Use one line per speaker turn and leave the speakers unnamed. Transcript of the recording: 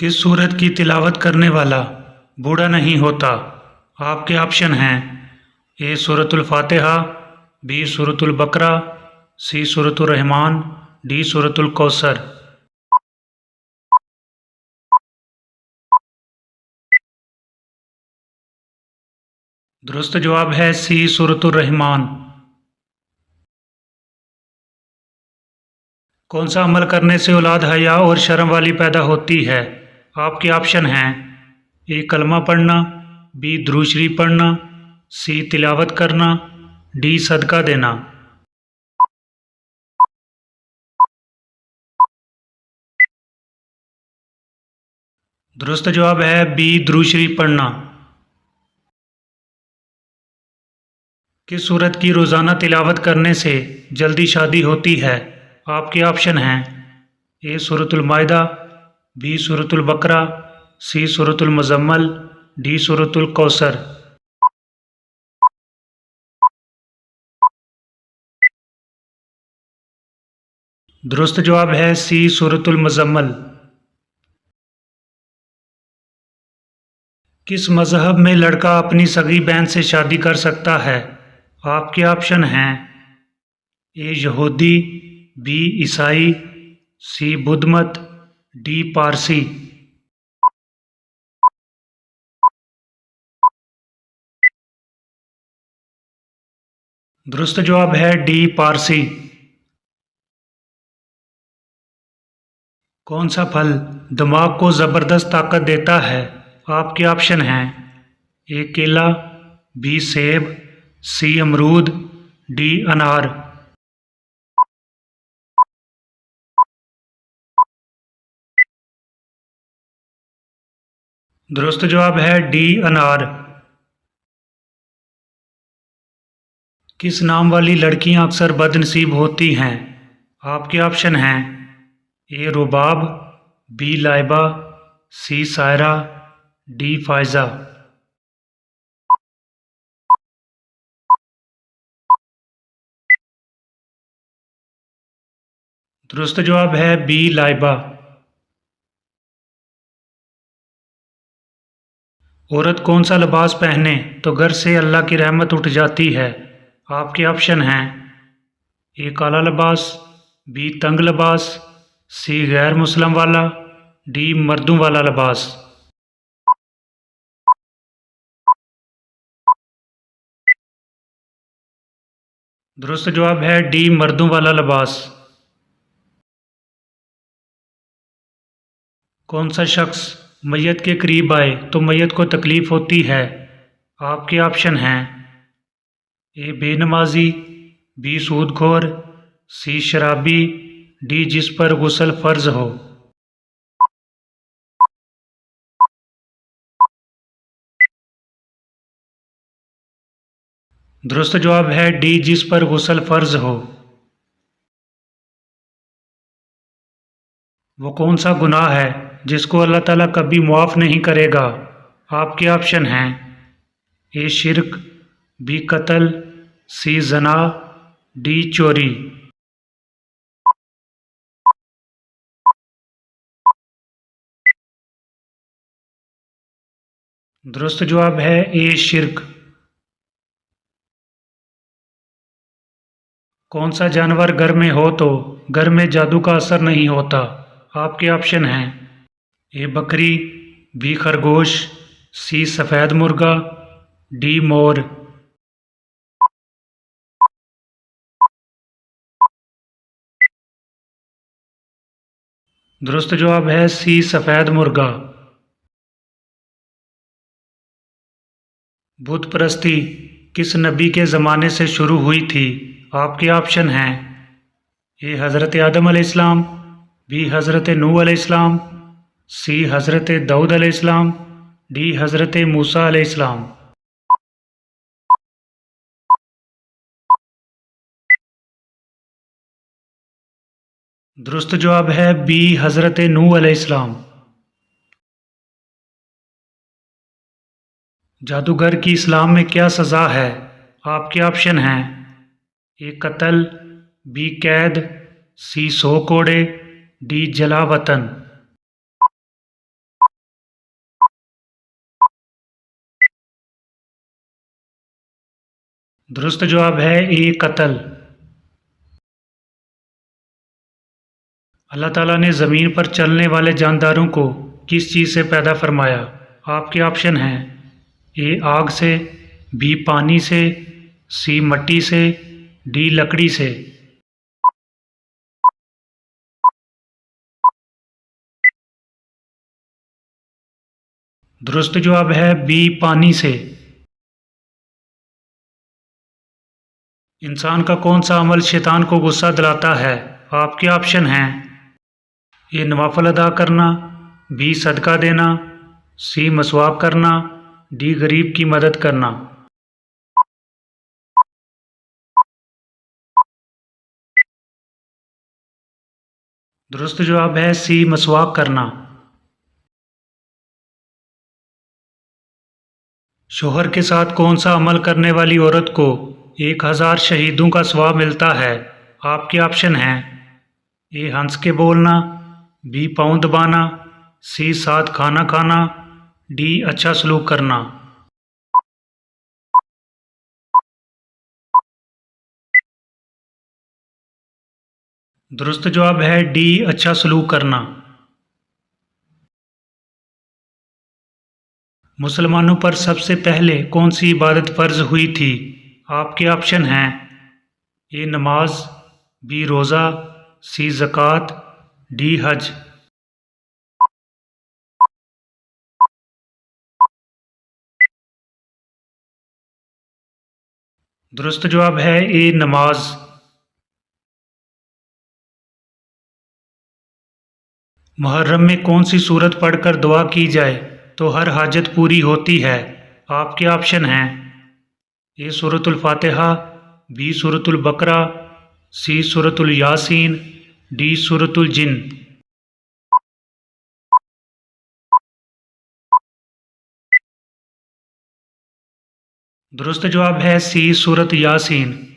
किस सूरत की तिलावत करने वाला बूढ़ा नहीं होता? आपके ऑप्शन हैं ए सूरतुल फातिहा, बी सूरतुल बकरा, सी सूरतुल रहमान, डी सूरतुल कौसर। दुरुस्त जवाब है सी सूरतुल रहमान। कौन सा अमल करने से औलाद हया और शर्म वाली पैदा होती है? आपके ऑप्शन हैं ए कलमा पढ़ना, बी दुरूद शरीफ पढ़ना, सी तिलावत करना, डी सदका देना। दुरुस्त जवाब है बी दुरूद शरीफ पढ़ना। किस सूरत की रोज़ाना तिलावत करने से जल्दी शादी होती है? आपके ऑप्शन हैं ए सूरतुल माइदा, बी सूरतुल बकरा, सी सूरतुल मुज़म्मल, डी सूरतुल कौसर। दुरुस्त जवाब है सी सूरतुल मुज़म्मल। किस मज़हब में लड़का अपनी सगी बहन से शादी कर सकता है? आपके ऑप्शन हैं ए यहूदी, बी ईसाई, सी बुद्ध मत, डी पारसी। दुरुस्त जवाब है डी पारसी। कौन सा फल दिमाग को ज़बरदस्त ताकत देता है? आपके ऑप्शन हैं ए केला, बी सेब, सी अमरूद, डी अनार। दुरुस्त जवाब है डी अनार। किस नाम वाली लड़कियां अक्सर बदनसीब होती हैं? आपके ऑप्शन हैं ए रुबाब, बी लाइबा, सी सायरा, डी फायजा। दुरुस्त जवाब है बी लाइबा। औरत कौन सा लिबास पहने तो घर से अल्लाह की रहमत उठ जाती है? आपके ऑप्शन हैं ए काला लिबास, बी तंग लिबास, सी गैर मुस्लिम वाला, डी मर्दों वाला लिबास। दुरुस्त जवाब है डी मर्दों वाला लिबास। कौन सा शख्स मैयत के करीब आए तो मैयत को तकलीफ़ होती है? आपके ऑप्शन हैं ए बेनमाजी, बी सूदखोर, सी शराबी, डी जिस पर गुस्ल फ़र्ज हो। दुरुस्त जवाब है डी जिस पर गुस्ल फ़र्ज हो। वो कौन सा गुनाह है जिसको अल्लाह ताला कभी मुआफ़ नहीं करेगा? आपके ऑप्शन हैं ए शिरक, बी कत्ल, सी जना, डी चोरी। दुरुस्त जवाब है ए शिरक। कौन सा जानवर घर में हो तो घर में जादू का असर नहीं होता? आपके ऑप्शन हैं ए बकरी, बी खरगोश, सी सफ़ेद मुर्गा, डी मोर। दुरुस्त जवाब है सी सफ़ेद मुर्गा। बुत परस्ती किस नबी के ज़माने से शुरू हुई थी? आपके ऑप्शन हैं ए हज़रत आदम अलैहिस्सलाम, बी हज़रत नूह अलैहिस्सलाम, सी हज़रत दाऊद अलैहिस्सलाम, डी हज़रत मूसा अलैहिस्सलाम। दुरुस्त जवाब है बी हज़रत नूह अलैहिस्सलाम। जादूगर की इस्लाम में क्या सज़ा है? आपके ऑप्शन हैं ए कत्ल, बी कैद, सी 100 कोड़े, डी जला वतन। दुरुस्त जवाब है ए कत्ल। अल्लाह ताला ने ज़मीन पर चलने वाले जानदारों को किस चीज़ से पैदा फरमाया? आपके ऑप्शन हैं ए आग से, बी पानी से, सी मट्टी से, डी लकड़ी से। दुरुस्त जवाब है बी पानी से। इंसान का कौन सा अमल शैतान को गुस्सा दिलाता है? आपके ऑप्शन हैं ए नवाफिल अदा करना, बी सदका देना, सी मसवाक करना, डी गरीब की मदद करना। दुरुस्त जवाब है सी मसवाक करना। शोहर के साथ कौन सा अमल करने वाली औरत को 1000 शहीदों का सवाब मिलता है? आपके ऑप्शन हैं ए हंस के बोलना, बी पाँव दबाना, सी साथ खाना खाना, डी अच्छा सलूक करना। दुरुस्त जवाब है डी अच्छा सलूक करना। मुसलमानों पर सबसे पहले कौन सी इबादत फ़र्ज हुई थी? आपके ऑप्शन हैं ए नमाज, बी रोज़ा, सी ज़कात, डी हज। दुरुस्त जवाब है ए नमाज। मुहर्रम में कौन सी सूरत पढ़कर दुआ की जाए तो हर हाजत पूरी होती है? आपके ऑप्शन हैं ए सूरतुल फातिहा, बी सूरतुल बकरा, सी सूरतुल यासीन, डी सूरतुल जिन। दुरुस्त जवाब है सी सूरत यासीन।